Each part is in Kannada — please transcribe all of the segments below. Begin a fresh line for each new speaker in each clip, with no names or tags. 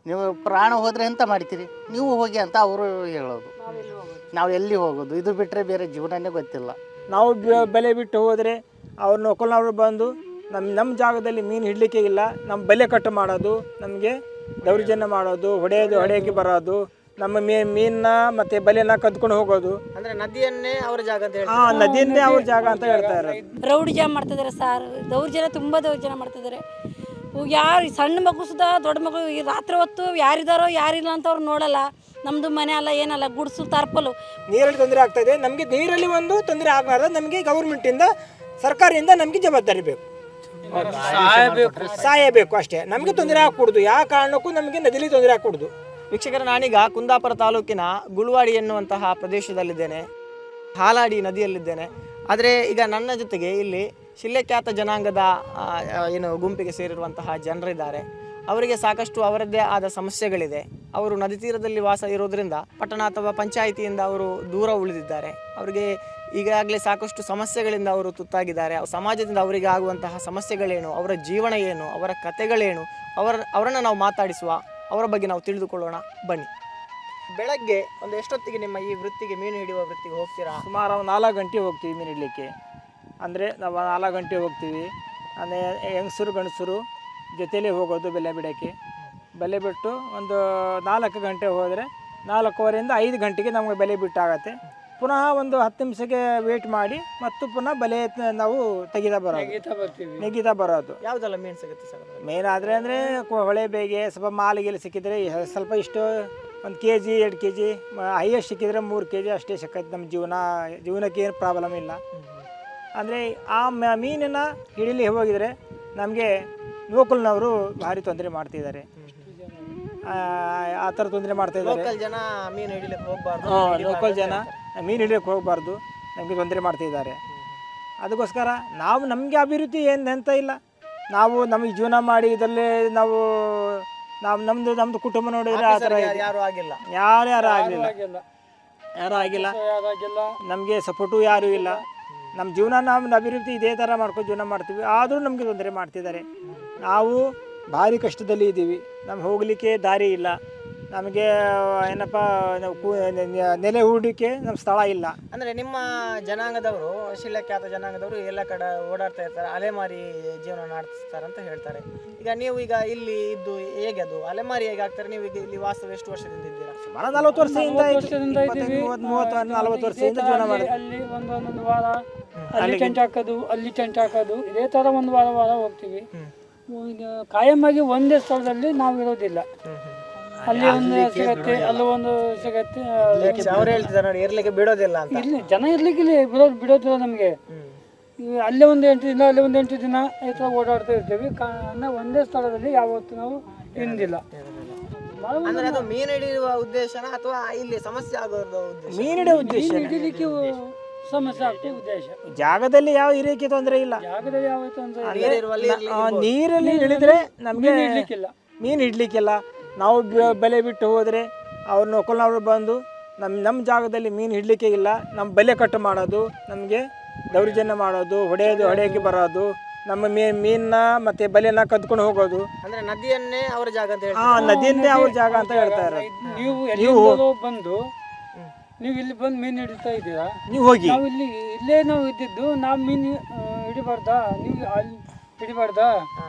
ನೀವು ಪ್ರಾಣ ಹೋದರೆ ಎಂತ ಮಾಡ್ತೀರಿ, ನೀವು ಹೋಗಿ ಅಂತ ಅವರು ಹೇಳೋದು. ನಾವು ಎಲ್ಲಿ ಹೋಗೋದು, ಇದು ಬಿಟ್ಟರೆ ಬೇರೆ ಜೀವನನೇ ಗೊತ್ತಿಲ್ಲ.
ನಾವು ಬೆಲೆ ಬಿಟ್ಟು ಹೋದರೆ ಅವ್ರು ನೌಕಲ್ನವ್ರು ಬಂದು ನಮ್ಮ ಜಾಗದಲ್ಲಿ ಮೀನು ಹಿಡಲಿಕ್ಕೆ ಇಲ್ಲ, ನಮ್ಮ ಬೆಲೆ ಕಟ್ಟು ಮಾಡೋದು, ನಮಗೆ ದೌರ್ಜನ್ಯ ಮಾಡೋದು, ಹೊಡೆಯೋಕ್ಕೆ ಬರೋದು, ನಮ್ಮ ಮೀನನ್ನ ಮತ್ತು ಬಲೆನ ಕದ್ಕೊಂಡು ಹೋಗೋದು.
ಅಂದ್ರೆ ನದಿಯನ್ನೇ ಅವ್ರ ಜಾಗ ಅಂತ ಹೇಳಿ
ನದಿಯನ್ನೇ ಅವ್ರ ಜಾಗ ಅಂತ ಹೇಳ್ತಾ ಇರೋದು.
ರೌಡಿ ಜಾಮ್ ಮಾಡ್ತಿದ್ದಾರೆ ಸರ್, ದೌರ್ಜನ್ಯ ತುಂಬ ದೌರ್ಜನ್ಯ ಮಾಡ್ತಿದ್ದಾರೆ. ಯಾರು ಸಣ್ಣ ಮಗು ಸುಧಾ ದೊಡ್ಡ ಮಗು ಈ ರಾತ್ರಿ ಹೊತ್ತು ಯಾರಿದ್ದಾರೋ ಯಾರಿಲ್ಲ ಅಂತ ಅವ್ರು ನೋಡಲ್ಲ. ನಮ್ಮದು ಮನೆ ಅಲ್ಲ ಏನಲ್ಲ, ಗುಡ್ಸು ತಾರ್ಪಲು.
ನೀರಲ್ಲಿ ತೊಂದರೆ ಆಗ್ತಾಯಿದೆ, ನಮಗೆ ನೀರಲ್ಲಿ ಒಂದು ತೊಂದರೆ ಆಗಬಾರ್ದು. ನಮಗೆ ಗೌರ್ಮೆಂಟಿಂದ ಸರ್ಕಾರದಿಂದ ನಮಗೆ ಜವಾಬ್ದಾರಿ ಬೇಕು, ಸಾಯಬೇಕು ಅಷ್ಟೇ. ನಮಗೆ ತೊಂದರೆ ಆಗಕೂಡ್ದು, ಯಾವ ಕಾರಣಕ್ಕೂ ನಮಗೆ ನದಿಲಿ ತೊಂದರೆ ಆಗಕೂಡ್ದು.
ವೀಕ್ಷಕರ, ನಾನೀಗ ಕುಂದಾಪುರ ತಾಲೂಕಿನ ಗುಳುವಾಡಿ ಎನ್ನುವಂತಹ ಪ್ರದೇಶದಲ್ಲಿದ್ದೇನೆ, ಹಾಲಾಡಿ ನದಿಯಲ್ಲಿದ್ದೇನೆ. ಆದರೆ ಈಗ ನನ್ನ ಜೊತೆಗೆ ಇಲ್ಲಿ ಶಿಲ್ಲೆಖ್ಯಾತ ಜನಾಂಗದ ಏನು ಗುಂಪಿಗೆ ಸೇರಿರುವಂತಹ ಜನರಿದ್ದಾರೆ. ಅವರಿಗೆ ಸಾಕಷ್ಟು ಅವರದ್ದೇ ಆದ ಸಮಸ್ಯೆಗಳಿದೆ. ಅವರು ನದಿ ತೀರದಲ್ಲಿ ವಾಸ ಇರೋದರಿಂದ ಪಟ್ಟಣ ಅಥವಾ ಪಂಚಾಯಿತಿಯಿಂದ ಅವರು ದೂರ ಉಳಿದಿದ್ದಾರೆ. ಅವರಿಗೆ ಈಗಾಗಲೇ ಸಾಕಷ್ಟು ಸಮಸ್ಯೆಗಳಿಂದ ಅವರು ತುತ್ತಾಗಿದ್ದಾರೆ. ಸಮಾಜದಿಂದ ಅವರಿಗೆ ಆಗುವಂತಹ ಸಮಸ್ಯೆಗಳೇನು, ಅವರ ಜೀವನ ಏನು, ಅವರ ಕಥೆಗಳೇನು, ಅವರನ್ನು ನಾವು ಮಾತಾಡಿಸುವ, ಅವರ ಬಗ್ಗೆ ನಾವು ತಿಳಿದುಕೊಳ್ಳೋಣ ಬನ್ನಿ. ಬೆಳಗ್ಗೆ ಒಂದು ಎಷ್ಟೊತ್ತಿಗೆ ನಿಮ್ಮ ಈ ವೃತ್ತಿಗೆ, ಮೀನು ಹಿಡಿಯುವ ವೃತ್ತಿಗೆ ಹೋಗ್ತೀರಾ?
ಸುಮಾರು 4 ಗಂಟೆ ಹೋಗ್ತೀವಿ ಮೀನು ಹಿಡಲಿಕ್ಕೆ. ಅಂದರೆ ನಾವು 4 ಗಂಟೆ ಹೋಗ್ತೀವಿ. ಅಂದರೆ ಹೆಂಗಸರು ಗಂಡಸರು ಜೊತೆಲೇ ಹೋಗೋದು ಬೆಲೆ ಬಿಡೋಕ್ಕೆ. ಬೆಲೆ ಬಿಟ್ಟು ಒಂದು 4 ಗಂಟೆ ಹೋದರೆ 4:15 5 ಗಂಟೆಗೆ ನಮಗೆ ಬೆಲೆ ಬಿಟ್ಟಾಗತ್ತೆ. ಪುನಃ ಒಂದು 10 ನಿಮಿಷಕ್ಕೆ ವೇಟ್ ಮಾಡಿ ಮತ್ತು ಪುನಃ ಬೆಲೆ ನಾವು ನೆಗೀತಾ ಬರೋದು.
ಯಾವುದೆಲ್ಲ ಮೀನು ಸಿಗುತ್ತೆ ಸರ್?
ಮೇನ್ ಆದರೆ ಅಂದರೆ ಹೊಳೆ ಬೇಗೆ ಸ್ವಲ್ಪ ಮಾಲಿಗೆಲ್ಲ ಸಿಕ್ಕಿದ್ರೆ ಸ್ವಲ್ಪ ಇಷ್ಟು 1 kg 2 kg, ಹೈಯೆಸ್ಟ್ ಸಿಕ್ಕಿದ್ರೆ 3 kg ಅಷ್ಟೇ ಸಿಕ್ಕೈತೆ. ನಮ್ಮ ಜೀವನಕ್ಕೆ ಏನು ಪ್ರಾಬ್ಲಮ್ ಇಲ್ಲ. ಅಂದರೆ ಆ ಮೀನನ್ನು ಹಿಡೀಲಿ ಹೋಗಿದರೆ ನಮಗೆ ಲೋಕಲ್ನವರು ಭಾರಿ ತೊಂದರೆ ಮಾಡ್ತಿದ್ದಾರೆ. ಆ ಥರ ತೊಂದರೆ ಮಾಡ್ತಾಯಿದ್ದಾರೆ.
ಲೋಕಲ್ ಜನ ಮೀನು ಹಿಡಿಲಿಕ್ಕೆ ಹೋಗಬಾರ್ದು,
ಲೋಕಲ್ ಜನ ಮೀನು ಹಿಡಿಯೋಕ್ಕೆ ಹೋಗಬಾರ್ದು, ನಮಗೆ ತೊಂದರೆ ಮಾಡ್ತಿದ್ದಾರೆ. ಅದಕ್ಕೋಸ್ಕರ ನಾವು ನಮಗೆ ಅಭಿವೃದ್ಧಿ ಎಂತ ಇಲ್ಲ. ನಾವು ನಮಗೆ ಜೀವನ ಮಾಡಿ ಇದರಲ್ಲೇ ನಾವು ನಮ್ಮದು ಕುಟುಂಬ ನೋಡಿದರೆ ಆ ಥರ
ಯಾರು ಆಗಿಲ್ಲ,
ಯಾರು ಆಗಿಲ್ಲ. ನಮಗೆ ಸಪೋರ್ಟು ಯಾರೂ ಇಲ್ಲ. ನಮ್ಮ ಜೀವನ ನಮ್ಮ ಅಭಿವೃದ್ಧಿ ಇದೇ ಥರ ಮಾಡ್ಕೊಂಡು ಜೀವನ ಮಾಡ್ತೀವಿ. ಆದರೂ ನಮಗೆ ತೊಂದರೆ ಮಾಡ್ತಿದ್ದಾರೆ. ನಾವು ಭಾರಿ ಕಷ್ಟದಲ್ಲಿ ಇದ್ದೀವಿ. ನಮ್ಗೆ ಹೋಗಲಿಕ್ಕೆ ದಾರಿ ಇಲ್ಲ. ನಮಗೆ ಏನಪ್ಪ ನೆಲೆ ಹೂಡಲಿಕ್ಕೆ ನಮ್ಮ ಸ್ಥಳ ಇಲ್ಲ.
ಅಂದರೆ ನಿಮ್ಮ ಜನಾಂಗದವರು, ಶಿಲ್ಲೆಖ್ಯಾತ ಜನಾಂಗದವರು ಎಲ್ಲ ಕಡೆ ಓಡಾಡ್ತಾ ಇರ್ತಾರೆ, ಅಲೆಮಾರಿ ಜೀವನ ನಡೆಸ್ತಾರೆ ಅಂತ ಹೇಳ್ತಾರೆ. ಈಗ ನೀವು ಇಲ್ಲಿ ಇದ್ದು ಹೇಗೆ ಅದು ಅಲೆಮಾರಿ ಹೇಗೆ ಆಗ್ತಾರೆ? ನೀವು ಈಗ ಇಲ್ಲಿ ವಾಸ್ತವ ಎಷ್ಟು ವರ್ಷದಿಂದ ಇದ್ದೀರಾ?
ಸುಮಾರು 40 ವರ್ಷದಿಂದ 40 ವರ್ಷದಿಂದ ಜೀವನ ಮಾಡಿ
ಅಲ್ಲಿ ಒಂದೊಂದು ವಾರ ಅಲ್ಲಿ ಟೆಂಟ್ ಹಾಕೋದು ಇದೇ ಥರ ಒಂದು ವಾರ ಹೋಗ್ತೀವಿ. ಕಾಯಮಾಗಿ ಒಂದೇ ಸ್ಥಳದಲ್ಲಿ ನಾವು ಇರೋದಿಲ್ಲ. ಅಲ್ಲಿ ಒಂದು ಸಿಗತ್ತೆ, ಅಲ್ಲಿ ಒಂದು ಸಿಗತ್ತೆ.
ಅವ್ರು ಹೇಳ್ತಿದ್ದಾರೆ ನೋಡಿ, ಇರ್ಲಿಕ್ಕೆ ಬಿಡೋದಿಲ್ಲ ಅಂತ.
ಇಲ್ಲಿ ಜನ ಇರ್ಲಿಕ್ಕೆ ಬಿಡೋದಿಲ್ಲ ನಮಗೆ. ಅಲ್ಲೇ ಒಂದು 8 ದಿನ, ಅಲ್ಲೇ ಒಂದು 8 ದಿನ ಈ ಥರ ಓಡಾಡ್ತಾ ಇರ್ತೀವಿ. ಒಂದೇ ಸ್ಥಳದಲ್ಲಿ ಯಾವತ್ತು ನಾವು ಹಿಂದಿಲ್ಲ.
ಅಂದ್ರೆ ಅದು ಮೀನು ಹಿಡಿಯುವ ಉದ್ದೇಶನ ಅಥವಾ ಇಲ್ಲಿ ಸಮಸ್ಯೆ ಆಗೋದು ಉದ್ದೇಶ?
ಮೀನು ಹಿಡಿಯೋ ಉದ್ದೇಶ,
ಹಿಡಿಲಿಕ್ಕೆ ಸಮಸ್ಯೆ ಆಗ್ತದೆ ಉದ್ದೇಶ.
ಜಾಗದಲ್ಲಿ ಯಾವ ಹಿರಿಯಕ್ಕೆ ತೊಂದರೆ ಇಲ್ಲ.
ಜಾಗದಲ್ಲಿ ಯಾವ ತೊಂದರೆ
ನೀರಲ್ಲಿ ಇಳಿದ್ರೆ ನಮಗೆ
ಹಿಡ್ಲಿಕ್ಕಿಲ್ಲ,
ಮೀನು ಹಿಡ್ಲಿಕ್ಕಿಲ್ಲ. ನಾವು ಬೆಲೆ ಬಿಟ್ಟು ಹೋದರೆ ಅವ್ರು ನೌಕಲ್ನವ್ರು ಬಂದು ನಮ್ಮ ಜಾಗದಲ್ಲಿ ಮೀನು ಹಿಡಲಿಕ್ಕೆ ಇಲ್ಲ, ನಮ್ಮ ಬೆಲೆ ಕಟ್ಟು ಮಾಡೋದು, ನಮಗೆ ದೌರ್ಜನ್ಯ ಮಾಡೋದು, ಹೊಡೆಯೋಕ್ಕೆ ಬರೋದು, ನಮ್ಮ ಮೀನನ್ನ ಮತ್ತು ಬಲೆನ ಕದ್ಕೊಂಡು ಹೋಗೋದು.
ಅಂದ್ರೆ ನದಿಯನ್ನೇ ಅವ್ರ ಜಾಗ ಅಂತ ಹೇಳಿ?
ನದಿಯನ್ನೇ ಅವ್ರ ಜಾಗ ಅಂತ ಹೇಳ್ತಾ ಇರೋದು.
ನೀವು ಬಂದು ನೀವು ಇಲ್ಲಿ ಬಂದು ಮೀನು ಹಿಡಿತಾ ಇದ್ದೀರಾ,
ನೀವು ಹೋಗಿ.
ನಾವು ಇಲ್ಲೇ ನಾವು ಇದ್ದಿದ್ದು, ನಾವು ಮೀನು ಹಿಡಿಬಾರ್ದಾ, ನೀವು ಅಲ್ಲಿ ಹಿಡಿಬಾರ್ದಾ,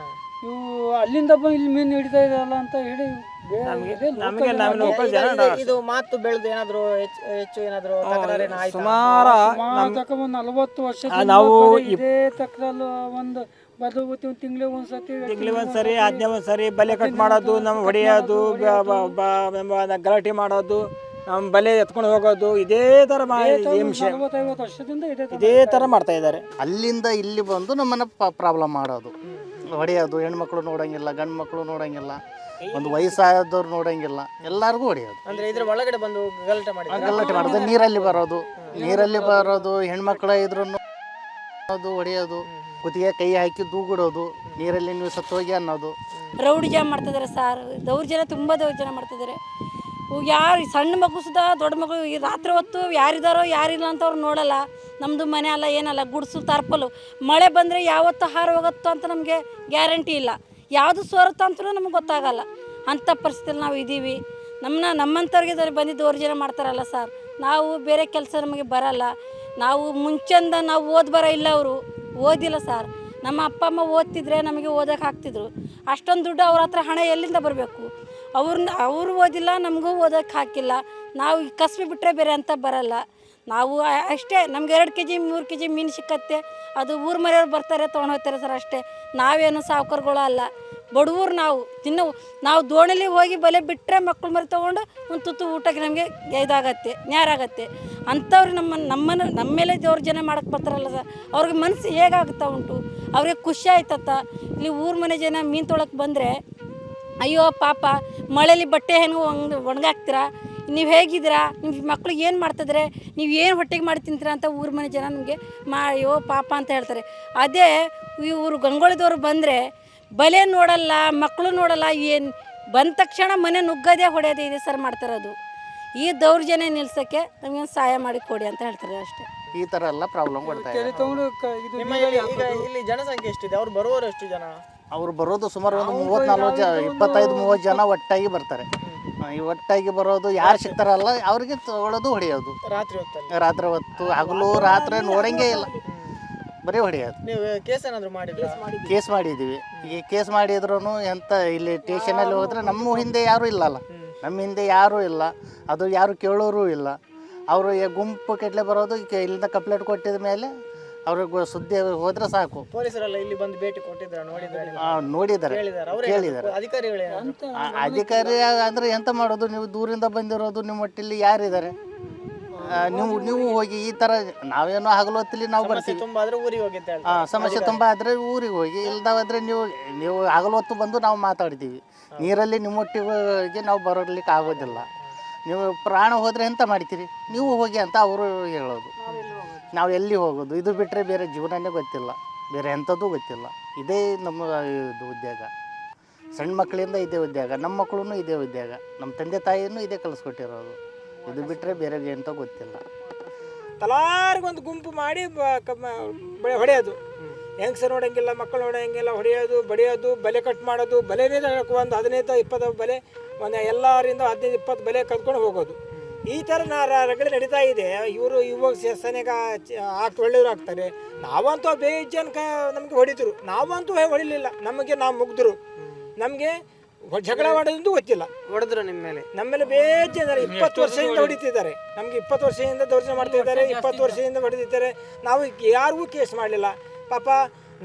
ನೀವು ಅಲ್ಲಿಂದ ಬಂದು ಇಲ್ಲಿ ಮೀನು ಹಿಡಿತಾ ಇದ್ದಾರಲ್ಲ ಅಂತ ಹೇಳಿ
ಇದು ಮಾತು ಬೆಳೆದು ಏನಾದ್ರು ಹೆಚ್ಚು ಏನಾದ್ರು
ಸುಮಾರು
40 ವರ್ಷ
ನಾವು
ಇದೇ ತಕ್ಕದಲ್ಲಿ ಒಂದು ತಿಂಗಳಿಗೆ
ಒಂದ್ಸರಿ 15 ಒಂದ್ಸರಿ ಬಲೆ ಕಟ್ ಮಾಡೋದು, ನಮ್ಮ ಹೊಡೆಯೋದು, ಗಲಾಟೆ ಮಾಡೋದು, ನಮ್ಮ ಬಲೆ ಎತ್ಕೊಂಡು ಹೋಗೋದು, ಇದೇ ಥರ ಹಿಂಸೆ
40-50 ವರ್ಷದಿಂದ
ಇದೇ ಥರ ಮಾಡ್ತಾ ಇದ್ದಾರೆ.
ಅಲ್ಲಿಂದ ಇಲ್ಲಿ ಬಂದು ನಮ್ಮನ್ನ ಪ್ರಾಬ್ಲಮ್ ಮಾಡೋದು, ಹೊಡೆಯೋದು. ಹೆಣ್ಮಕ್ಳು ನೋಡೋಂಗಿಲ್ಲ, ಗಂಡು ಮಕ್ಕಳು ನೋಡೋಂಗಿಲ್ಲ, ಒಂದು ವಯಸ್ಸಾದವ್ರು ನೋಡೋಂಗಿಲ್ಲ, ಎಲ್ಲರಿಗೂ ಹೊಡೆಯೋದು.
ಅಂದ್ರೆ ಇದ್ರ ಒಳಗಡೆ ಬಂದು ಗಲಾಟೆ
ಮಾಡೋದು, ನೀರಲ್ಲಿ ಬರೋದು, ಹೆಣ್ಮಕ್ಳ ಇದ್ರು ಹೊಡೆಯೋದು, ಕುತ್ತಿಗೆ ಕೈ ಹಾಕಿ ದೂಗಿಡೋದು, ನೀರಲ್ಲಿ ನೀವು ಸತ್ತೋಗಿ ಅನ್ನೋದು.
ರೌಡಿ ಜಾಮ್ ಮಾಡ್ತಿದ್ದಾರೆ ಸರ್, ದೌರ್ಜನ್ಯ ತುಂಬ ದೌರ್ಜನ್ಯ ಮಾಡ್ತಿದ್ದಾರೆ. ಯಾರು ಸಣ್ಣ ಮಗು ಸುಧಾ ದೊಡ್ಡ ಮಗು ಈ ರಾತ್ರಿ ಹೊತ್ತು ಯಾರಿದ್ದಾರೋ ಯಾರಿಲ್ಲ ಅಂತ ಅವ್ರು ನೋಡಲ್ಲ. ನಮ್ಮದು ಮನೆ ಅಲ್ಲ ಏನಲ್ಲ, ಗುಡ್ಸು ತಾರ್ಪಲು. ಮಳೆ ಬಂದರೆ ಯಾವತ್ತು ಹಾರು ಹೋಗುತ್ತೋ ಅಂತ ನಮಗೆ ಗ್ಯಾರಂಟಿ ಇಲ್ಲ. ಯಾವುದು ಸೋರುತ್ತೋ ಅಂತಲೂ ನಮ್ಗೆ ಗೊತ್ತಾಗಲ್ಲ. ಅಂಥ ಪರಿಸ್ಥಿತಿಯಲ್ಲಿ ನಾವು ಇದ್ದೀವಿ. ನಮ್ಮಂಥವ್ರಿಗೆ ಬಂದಿದ್ದು ದೌರ್ಜನ್ಯ ಮಾಡ್ತಾರಲ್ಲ ಸರ್. ನಾವು ಬೇರೆ ಕೆಲಸ ನಮಗೆ ಬರಲ್ಲ. ನಾವು ಮುಂಚೆಂದ ನಾವು ಬರ ಇಲ್ಲ, ಅವರು ಓದಿಲ್ಲ ಸರ್. ನಮ್ಮ ಅಪ್ಪ ಅಮ್ಮ ಓದ್ತಿದ್ರೆ ನಮಗೆ ಓದೋಕೆ ಹಾಕ್ತಿದ್ರು. ಅಷ್ಟೊಂದು ದುಡ್ಡು ಅವ್ರ ಹತ್ರ ಹಣ ಎಲ್ಲಿಂದ ಬರಬೇಕು? ಅವರು ಓದಿಲ್ಲ, ನಮಗೂ ಓದೋಕೆ ಹಾಕಿಲ್ಲ. ನಾವು ಕಸ್ಬಿ ಬಿಟ್ಟರೆ ಬೇರೆ ಅಂತ ಬರಲ್ಲ. ನಾವು ಅಷ್ಟೇ, ನಮ್ಗೆ 2 kg 3 kg ಮೀನು ಸಿಕ್ಕತ್ತೆ, ಅದು ಊರು ಮನೆಯವ್ರು ಬರ್ತಾರೆ ತೊಗೊಂಡು ಹೋಗ್ತಾರೆ ಸರ್ ಅಷ್ಟೇ. ನಾವೇನು ಸಾವುಕಾರಗಳು ಅಲ್ಲ, ಬಡವ್ರು ನಾವು. ನಾವು ದೋಣಿಲಿ ಹೋಗಿ ಬಲೆ ಬಿಟ್ಟರೆ ಮಕ್ಕಳು ಮರಿ ತೊಗೊಂಡು ಒಂದು ತುತ್ತು ಊಟಕ್ಕೆ ನಮಗೆ ಇದಾಗತ್ತೆ, ನ್ಯಾರಾಗತ್ತೆ. ಅಂಥವ್ರು ನಮ್ಮ ಮೇಲೆ ದೌರ್ಜನ್ಯ ಮಾಡಕ್ಕೆ ಬರ್ತಾರಲ್ಲ ಸರ್, ಅವ್ರಿಗೆ ಮನಸ್ಸು ಹೇಗಾಗ್ತಾ ಉಂಟು? ಅವ್ರಿಗೆ ಖುಷಿ ಆಯ್ತತ್ತ. ಇಲ್ಲಿ ಊರು ಮನೆ ಜನ ಮೀನು ತೊಳಕ್ಕೆ ಬಂದರೆ, ಅಯ್ಯೋ ಪಾಪ ಮಳೇಲಿ ಬಟ್ಟೆ ಏನು ಒಣಗಾಕ್ತೀರಾ, ನೀವು ಹೇಗಿದ್ದೀರಾ, ನಿಮ್ಮ ಮಕ್ಳಿಗೆ ಏನು ಮಾಡ್ತಿದ್ರೆ, ನೀವು ಏನು ಹೊಟ್ಟೆಗೆ ಮಾಡಿ ತಿಂತೀರಾ ಅಂತ ಊರ ಮನೆ ಜನ ನಮಗೆ ಅಯ್ಯೋ ಪಾಪ ಅಂತ ಹೇಳ್ತಾರೆ. ಅದೇ ಇವರು ಗಂಗೊಳಿದವರು ಬಂದರೆ ಬಲೆ ನೋಡಲ್ಲ, ಮಕ್ಕಳು ನೋಡಲ್ಲ, ಏನು ಬಂದ ತಕ್ಷಣ ಮನೆ ನುಗ್ಗದೇ ಹೊಡೆಯೋದೇ ಇದೆ ಸರ್ ಮಾಡ್ತಾರದು. ಈ ದೌರ್ಜನ್ಯ ನಿಲ್ಸೋಕ್ಕೆ ನಮಗೆ ಸಹಾಯ ಮಾಡಿ ಕೊಡಿ ಅಂತ ಹೇಳ್ತಾರೆ ಅಷ್ಟೇ.
ಈ ಥರ ಎಲ್ಲ ಪ್ರಾಬ್ಲಮ್ ಕೊಡ್ತಾ ಇದ್ದಾರೆ.
ನಿಮ್ಮ ಈಗ ಇಲ್ಲಿ ಜನಸಂಖ್ಯೆ ಎಷ್ಟಿದೆ? ಅವ್ರು ಬರುವವರು ಎಷ್ಟು ಜನ?
ಅವ್ರು ಬರೋದು ಸುಮಾರು ಒಂದು 25-30 ಜನ ಒಟ್ಟಾಗಿ ಬರ್ತಾರೆ. ಈ ಒಟ್ಟಾಗಿ ಬರೋದು ಯಾರು ಸಿಗ್ತಾರಲ್ಲ ಅವ್ರಿಗೆ ತಗೊಳ್ಳೋದು, ಹೊಡೆಯೋದು. ರಾತ್ರಿ ಹೊತ್ತು ಹಗಲು ರಾತ್ರಿ ನೋಡಂಗೇ ಇಲ್ಲ, ಬರೀ ಹೊಡೆಯೋದು.
ನೀವು ಕೇಸ್ ಏನಾದರೂ ಮಾಡಿದ್ರಾ?
ಕೇಸ್ ಮಾಡಿದ್ದೀವಿ. ಈ ಕೇಸ್ ಮಾಡಿದ್ರೂ ಎಂತ ಇಲ್ಲಿ ಸ್ಟೇಷನಲ್ಲಿ ಹೋದರೆ ನಮ್ಮ ಹಿಂದೆ ಯಾರೂ ಇಲ್ಲಲ್ಲ, ನಮ್ಮ ಹಿಂದೆ ಯಾರೂ ಇಲ್ಲ, ಅದು ಯಾರು ಕೇಳೋರು ಇಲ್ಲ. ಅವರು ಗುಂಪು ಕೆಟ್ಲೆ ಬರೋದು, ಇಲ್ಲಿಂದ ಕಂಪ್ಲೇಂಟ್ ಕೊಟ್ಟಿದ ಮೇಲೆ ಅವ್ರಿಗೆ ಸುದ್ದಿ ಹೋದ್ರೆ ಸಾಕು.
ಪೊಲೀಸರೆಲ್ಲ ಇಲ್ಲಿ ಬಂದು ಭೇಟಿ ಕೊಟ್ಟಿದ್ದಾರೆ,
ನೋಡಿದ್ದಾರೆ, ಕೇಳಿದ್ದಾರೆ.
ಅಧಿಕಾರಿಗಳು
ಅಧಿಕಾರಿ ಅಂದರೆ ಎಂತ ಮಾಡೋದು? ನೀವು ದೂರಿಂದ ಬಂದಿರೋದು, ನಿಮ್ಮ ಒಟ್ಟಿಲ್ಲಿ ಯಾರಿದ್ದಾರೆ? ನೀವು ಹೋಗಿ ಈ ಥರ ನಾವೇನೋ ಹಗಲು ಹೊತ್ತಲ್ಲಿ ನಾವು ಬರ್ತೀವಿ,
ತುಂಬ ಆದರೆ ಊರಿಗೆ ಹೋಗಿದ್ದೆ.
ಸಮಸ್ಯೆ ತುಂಬ ಆದರೆ ಊರಿಗೆ ಹೋಗಿ, ಇಲ್ದಾದ್ರೆ ನೀವು ಹಗಲು ಹೊತ್ತು ಬಂದು ನಾವು ಮಾತಾಡ್ತೀವಿ. ನೀರಲ್ಲಿ ನಿಮ್ಮೊಟ್ಟಿಗೆ ನಾವು ಬರೋರ್ಲಿಕ್ಕೆ ಆಗೋದಿಲ್ಲ. ನೀವು ಪ್ರಾಣ ಹೋದರೆ ಎಂತ ಮಾಡ್ತೀರಿ? ನೀವು ಹೋಗಿ ಅಂತ ಅವರು ಹೇಳೋದು. ನಾವು ಎಲ್ಲಿ ಹೋಗೋದು? ಇದು ಬಿಟ್ಟರೆ ಬೇರೆ ಜೀವನನೇ ಗೊತ್ತಿಲ್ಲ, ಬೇರೆ ಎಂಥದ್ದು ಗೊತ್ತಿಲ್ಲ. ಇದೇ ನಮ್ಮ ಇದು ಉದ್ಯೋಗ. ಸಣ್ಣ ಮಕ್ಕಳಿಂದ ಇದೇ ಉದ್ಯೋಗ, ನಮ್ಮ ಮಕ್ಕಳು ಇದೇ ಉದ್ಯೋಗ, ನಮ್ಮ ತಂದೆ ತಾಯಿನೂ ಇದೇ ಕಲಿಸ್ಕೊಟ್ಟಿರೋದು. ಇದು ಬಿಟ್ಟರೆ ಬೇರೆ ಎಂತ ಗೊತ್ತಿಲ್ಲ.
ತಲಾರಿಗೊಂದು ಗುಂಪು ಮಾಡಿ ಹೊಡೆಯೋದು. ಹೆಂಗಸರು ನೋಡೋಂಗಿಲ್ಲ, ಮಕ್ಕಳು ನೋಡೋಂಗಿಲ್ಲ, ಹೊಡೆಯೋದು, ಬಡಿಯೋದು, ಬಲೆ ಕಟ್ ಮಾಡೋದು. ಬಲೆನೇ ಒಂದು 15-20 ಬಲೆ, ಒಂದು ಎಲ್ಲರಿಂದ 15-20 ಬಲೆ ಕದ್ಕೊಂಡು ಹೋಗೋದು. ಈ ಥರ ರಗಳೆ ನಡೀತಾ ಇದೆ. ಇವರು ಇವಾಗ ಸೆನೆಗ ಒಳ್ಳೆಯವರು ಆಗ್ತಾರೆ. ನಾವಂತೂ ಬೇಜನ್ ನಮಗೆ ಹೊಡಿತರು, ನಾವಂತೂ ಹೊಡಿಲಿಲ್ಲ. ನಾವು ಮುಗ್ದರು, ನಮಗೆ ಜಗಳ ಮಾಡೋದಂತೂ ಗೊತ್ತಿಲ್ಲ.
ಹೊಡೆದ್ರು ನಿಮ್ಮ ಮೇಲೆ?
ನಮ್ಮ ಮೇಲೆ ಬೇಜಾರ 20 ವರ್ಷದಿಂದ ಹೊಡಿತಿದ್ದಾರೆ. ನಮಗೆ 20 ವರ್ಷದಿಂದ ದೌರ್ಜನ್ಯ ಮಾಡ್ತಿದ್ದಾರೆ, 20 ವರ್ಷದಿಂದ ಹೊಡೆದಿದ್ದಾರೆ. ನಾವು ಯಾರಿಗೂ ಕೇಸ್ ಮಾಡಲಿಲ್ಲ. ಪಾಪ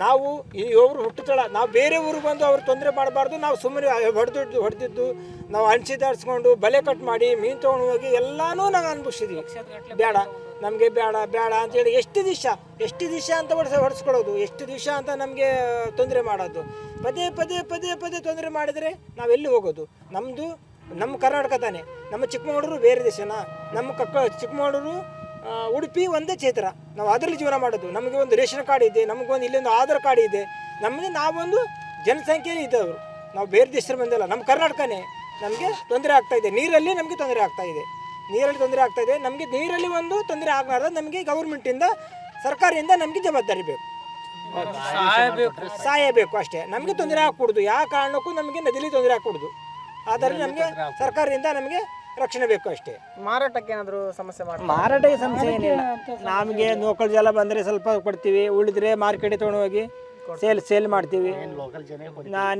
ನಾವು ಇವರು ಹುಟ್ಟುತ್ತಳ, ನಾವು ಬೇರೆ ಊರಿಗೆ ಬಂದು ಅವ್ರು ತೊಂದರೆ ಮಾಡಬಾರ್ದು. ನಾವು ಸುಮ್ಮನೆ ಹೊಡೆದಿದ್ದು ನಾವು ಅಣಿಸಿದಾಡ್ಸ್ಕೊಂಡು ಬಲೆ ಕಟ್ ಮಾಡಿ ಮೀನು ತೊಗೊಂಡು ಹೋಗಿ ಎಲ್ಲನೂ ನಾವು ಅನುಭವಿಸಿದ್ವಿ. ಬೇಡ ನಮಗೆ ಬೇಡ ಅಂತೇಳಿ ಎಷ್ಟು ದಿವಸ ಅಂತ ಹೊಡೆಸ್ಕೊಳ್ಳೋದು, ಎಷ್ಟು ದಿವಸ ಅಂತ ನಮಗೆ ತೊಂದರೆ ಮಾಡೋದು. ಪದೇ ತೊಂದರೆ ಮಾಡಿದರೆ ನಾವೆಲ್ಲಿ ಹೋಗೋದು? ನಮ್ಮ ಕರ್ನಾಟಕ ತಾನೆ, ನಮ್ಮ ಚಿಕ್ಕಮಗಳೂರು ಬೇರೆ ದೇಶನಾ? ನಮ್ಮ ಚಿಕ್ಕಮಗಳೂರು ಉಡುಪಿ ಒಂದೇ ಕ್ಷೇತ್ರ, ನಾವು ಅದರಲ್ಲಿ ಜೀವನ ಮಾಡೋದು. ನಮಗೆ ಒಂದು ರೇಷನ್ ಕಾರ್ಡ್ ಇದೆ, ನಮಗೊಂದು ಇಲ್ಲೊಂದು ಆಧಾರ್ ಕಾರ್ಡ್ ಇದೆ. ನಾವೊಂದು ಜನಸಂಖ್ಯೆಯಲ್ಲಿ ಇದ್ದವರು, ನಾವು ಬೇರೆ ದೇಶದಲ್ಲಿ ಬಂದಿಲ್ಲ. ನಮ್ಮ ಕರ್ನಾಟಕನೇ ನಮಗೆ ತೊಂದರೆ ಆಗ್ತಾಯಿದೆ. ನೀರಲ್ಲಿ ನಮಗೆ ತೊಂದರೆ ಆಗ್ತಾಯಿದೆ, ನಮಗೆ ನೀರಲ್ಲಿ ಒಂದು ತೊಂದರೆ ಆಗಬಾರ್ದು. ನಮಗೆ ಗೌರ್ಮೆಂಟಿಂದ, ಸರ್ಕಾರದಿಂದ ನಮಗೆ ಜವಾಬ್ದಾರಿ ಬೇಕು, ಸಹಾಯ ಬೇಕು ಅಷ್ಟೇ. ನಮಗೆ ತೊಂದರೆ ಹಾಕೂಡ್ದು, ಯಾವ ಕಾರಣಕ್ಕೂ ನಮಗೆ ನದಿಲಿ ತೊಂದರೆ ಹಾಕೂಡ್ದು. ಆದರೆ ನಮಗೆ ಸರ್ಕಾರದಿಂದ ನಮಗೆ ರಕ್ಷಣೆ ಬೇಕು ಅಷ್ಟೇ.
ಮಾರಾಟಕ್ಕೆ ಏನಾದರೂ ಸಮಸ್ಯೆ ಮಾಡಿ?
ಮಾರಾಟಕ್ಕೆ ಸಮಸ್ಯೆ ಏನಿಲ್ಲ. ನಮಗೆ ಲೋಕಲ್ ಜಲ ಬಂದರೆ ಸ್ವಲ್ಪ ಕೊಡ್ತೀವಿ, ಉಳಿದ್ರೆ ಮಾರ್ಕೆಟಿಗೆ ತೊಗೊಂಡು ಹೋಗಿ ಸೇಲ್ ಮಾಡ್ತೀವಿ.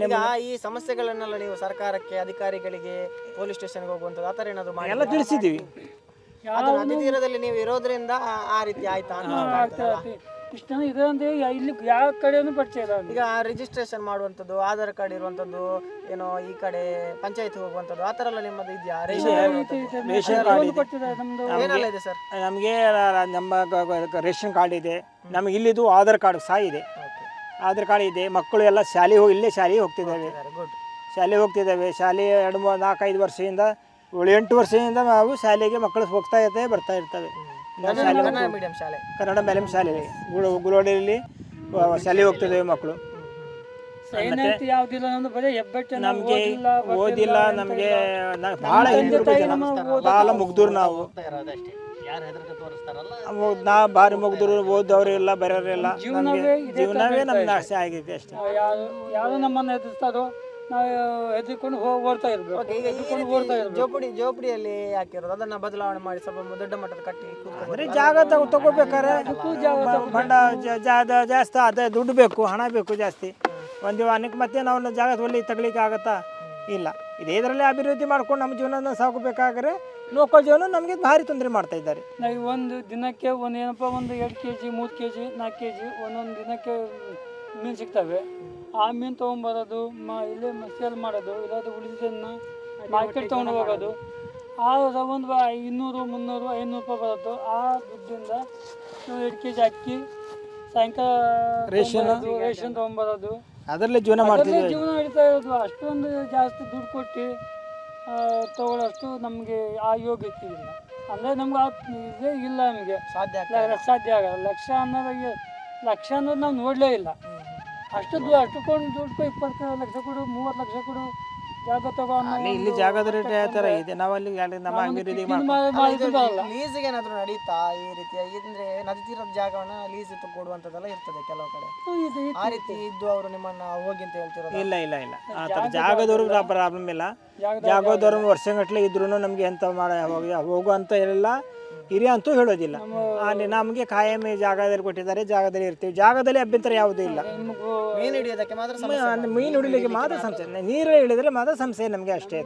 ಈಗ ಈ ಸಮಸ್ಯೆಗಳನ್ನೆಲ್ಲ ನೀವು ಸರ್ಕಾರಕ್ಕೆ, ಅಧಿಕಾರಿಗಳಿಗೆ, ಪೊಲೀಸ್ ಸ್ಟೇಷನ್ಗೆ ಹೋಗುವಂಥದ್ದು ಆ ಥರ ಏನಾದರೂ ಮಾಡಿ?
ಎಲ್ಲ ತಿಳಿಸಿದ್ದೀವಿ.
ಅದು ನದಿ ತೀರದಲ್ಲಿ ನೀವು ಇರೋದ್ರಿಂದ ಆ ರೀತಿ ಆಯ್ತಾ ಅಂತ
ಇಷ್ಟ ಇದೆ ಅಂತ ಇಲ್ಲಿ ಯಾವ ಕಡೆಯೂ ಪರಿಚಯ ಇಲ್ಲ.
ಈಗ ರಿಜಿಸ್ಟ್ರೇಷನ್ ಮಾಡುವಂಥದ್ದು, ಆಧಾರ್ ಕಾರ್ಡ್ ಇರುವಂಥದ್ದು, ಏನೋ ಈ ಕಡೆ ಪಂಚಾಯತ್ ಹೋಗುವಂಥದ್ದು ಆ ಥರ ಎಲ್ಲ ನಿಮ್ಮದು ಇದೆಯಾ?
ರೇಷನ್
ಏನೆಲ್ಲ ಇದೆ ಸರ್?
ನಮಗೆ ನಮ್ಮ ರೇಷನ್ ಕಾರ್ಡ್ ಇದೆ, ನಮಗೆ ಇಲ್ಲಿದು ಆಧಾರ್ ಕಾರ್ಡ್ ಸಹ ಇದೆ. ಆಧಾರ್ ಕಾರ್ಡ್ ಇದೆ. ಮಕ್ಕಳು ಎಲ್ಲ ಇಲ್ಲೇ ಶಾಲೆಗೆ ಹೋಗ್ತಿದ್ದಾವೆ. ಶಾಲೆ 2-4-5 ವರ್ಷದಿಂದ 8 ವರ್ಷದಿಂದ ನಾವು ಶಾಲೆಗೆ ಮಕ್ಕಳು ಹೋಗ್ತಾ ಇರ್ತವೆ, ಬರ್ತಾ ಇರ್ತವೆ. ಕನ್ನಡ ಮೀಡಿಯಂ ಶಾಲೆ ಗುಲೋಡಿಯಲ್ಲಿ ಶಾಲೆಗೆ ಹೋಗ್ತಿದ್ದೇವೆ ಮಕ್ಕಳು. ನಮಗೆ ಓದಿಲ್ಲ, ನಮಗೆ ಭಾಳ ಭಾಳ ಮುಗ್ದೂರು ನಾವು. ಭಾರಿ ಮುಗ್ದೂರು, ಓದವ್ರು ಇಲ್ಲ, ಬರೋರಿಲ್ಲ. ಜೀವನವೇ ನಮ್ಗೆ ಆಸೆ ಆಗಿದೆ ಅಷ್ಟೇ.
ಯಾರು ನಮ್ಮನ್ನು ಎದುರಿಸ್ತಾರೋ ನಾವು ಹೆದರ್ಕೊಂಡು ಓಡ್ತಾ ಇರ್ಬೇಕು.
ಓಕೆ, ಈಗ ಈ
ಹೆದರ್ಕೊಂಡು
ರೀತಿ
ಓಡ್ತಾ ಇರ್ಬೇಕು.
ಜೋಪಡಿಯಲ್ಲಿ ಹಾಕಿರೋದು ಅದನ್ನ ಬದಲಾವಣೆ ಮಾಡಿ ಸ್ವಲ್ಪ ದೊಡ್ಡ ಮಟ್ಟದ ಕಟ್ಟಿ ಕೂತ್ಕೊಬೋದು.
ಅಂದರೆ ಜಾಗ ತಗೋಬೇಕಾರೆ ಬಂಡ ಜಾಸ್ತಿ ಅದೇ ದುಡ್ಡು ಬೇಕು, ಹಣ ಬೇಕು ಜಾಸ್ತಿ. ಒಂದು ಅನ್ನಕ್ಕೆ ಮತ್ತೆ ನಾವು ಜಾಗ ಒಳ್ಳೆ ತಗೊಳ್ಳಿಕ್ಕೆ ಆಗತ್ತಾ? ಇಲ್ಲ. ಇದರಲ್ಲಿ ಅಭಿವೃದ್ಧಿ ಮಾಡ್ಕೊಂಡು ನಮ್ಮ ಜೀವನ ಸಾಕಬೇಕಾದ್ರೆ ಲೋಕಲ್ ಜೀವನ ನಮಗೆ ಭಾರಿ ತೊಂದರೆ ಮಾಡ್ತಾ ಇದ್ದಾರೆ.
ನಾವು ಒಂದು ದಿನಕ್ಕೆ ಒಂದು ಏನಪ್ಪ ಒಂದು 2 kg 3 kg 4 kg ಒಂದೊಂದು ದಿನಕ್ಕೆ ಮೀನು ಸಿಗ್ತವೆ. ಆ ಮೀನು ತೊಗೊಂಬರೋದು ಇಲ್ಲೇ ಸೇಲ್ ಮಾಡೋದು, ಇಲ್ಲಾಂದ್ರೆ ಉಳಿದಿದ್ದನ್ನು ಮಾರ್ಕೆಟ್ ತೊಗೊಂಡು ಹೋಗೋದು. ಆ ಒಂದು 200 300 500 ರೂಪಾಯಿ ಬರೋದು. ಆ ದುಡ್ಡಿಂದ ನಾವು 2 kg ಅಕ್ಕಿ ಸಾಯಂಕಾಲ ರೇಷನ್ ತೊಗೊಂಬರೋದು,
ಅದರಲ್ಲೇ ಜೀವನ ಮಾಡ್ತಿದ್ದೀವಿ.
ಜೀವನ ನಡೀತಾ ಇರೋದು. ಅಷ್ಟೊಂದು ಜಾಸ್ತಿ ದುಡ್ಡು ಕೊಟ್ಟು ತಗೊಳ್ಳೋಷ್ಟು ನಮಗೆ ಆ ಯೋಗ್ಯತೆ ಇಲ್ಲ. ಅಂದರೆ ನಮ್ಗೆ ಇದೇ ಇಲ್ಲ, ನಮಗೆ ಸಾಧ್ಯ ಆಗಲ್ಲ. ಲಕ್ಷ ಅನ್ನೋದು ನಾವು ನೋಡಲೇ ಇಲ್ಲ. ಅಷ್ಟು ಕೊಂಡು ದುಡ್ಡು 20 ಲಕ್ಷ ಕೊಡು 30 ಲಕ್ಷ ಕೊಡು ಜಾಗ ತಗೊಂಡು
ಇಲ್ಲಿ ಜಾಗದ ರೇಟ್ ಯಾವ ಥರ ಇದೆ, ನಾವು ಅಲ್ಲಿ ನಮ್ಮ ಅಭಿವೃದ್ಧಿ
ಲೀಸ್ಗೆ ಏನಾದರೂ ನಡೀತಾ ಈ ರೀತಿಯಾಗಿ? ಅಂದ್ರೆ ನದಿ ತೀರದ ಜಾಗವನ್ನ ಲೀಸ್ ಕೊಡುವಂಥದ್ದೆಲ್ಲ ಇರ್ತದೆ ಕೆಲವು ಕಡೆ. ಆ ರೀತಿ ಇದ್ದು ಅವರು ನಿಮ್ಮನ್ನ ಹೋಗಿ ಅಂತ ಹೇಳ್ತಿರೋದು?
ಇಲ್ಲ ಇಲ್ಲ ಇಲ್ಲ, ಆ ಥರ ಜಾಗದವ್ರಿಗೆ ಪ್ರಾಬ್ಲಮ್ ಇಲ್ಲ. ಜಾಗದವ್ರು ವರ್ಷಗಟ್ಟಲೆ ಇದ್ರೂ ನಮಗೆ ಎಂತ ಹೋಗು ಅಂತ ಎಲ್ಲ ಹಿರಿಯ ಅಂತೂ ಹೇಳೋದಿಲ್ಲ. ನಮಗೆ ಕಾಯಂ ಜಾಗದಲ್ಲಿ ಕೊಟ್ಟಿದ್ದಾರೆ, ಜಾಗದಲ್ಲಿ ಇರ್ತೀವಿ. ಜಾಗದಲ್ಲಿ ಅಭ್ಯಂತರ ಯಾವುದೂ ಇಲ್ಲ.
ಮೀನು ಹಿಡಿಯೋದಕ್ಕೆ ಮಾತ್ರ
ಮೀನು ಹಿಡಿಲಿಕ್ಕೆ ಮಾತ್ರ ಸಮಸ್ಯೆ, ನೀರು ಹಿಡಿದ್ರೆ ಮಾತ್ರ ಸಮಸ್ಯೆ ನಮಗೆ ಅಷ್ಟೇ.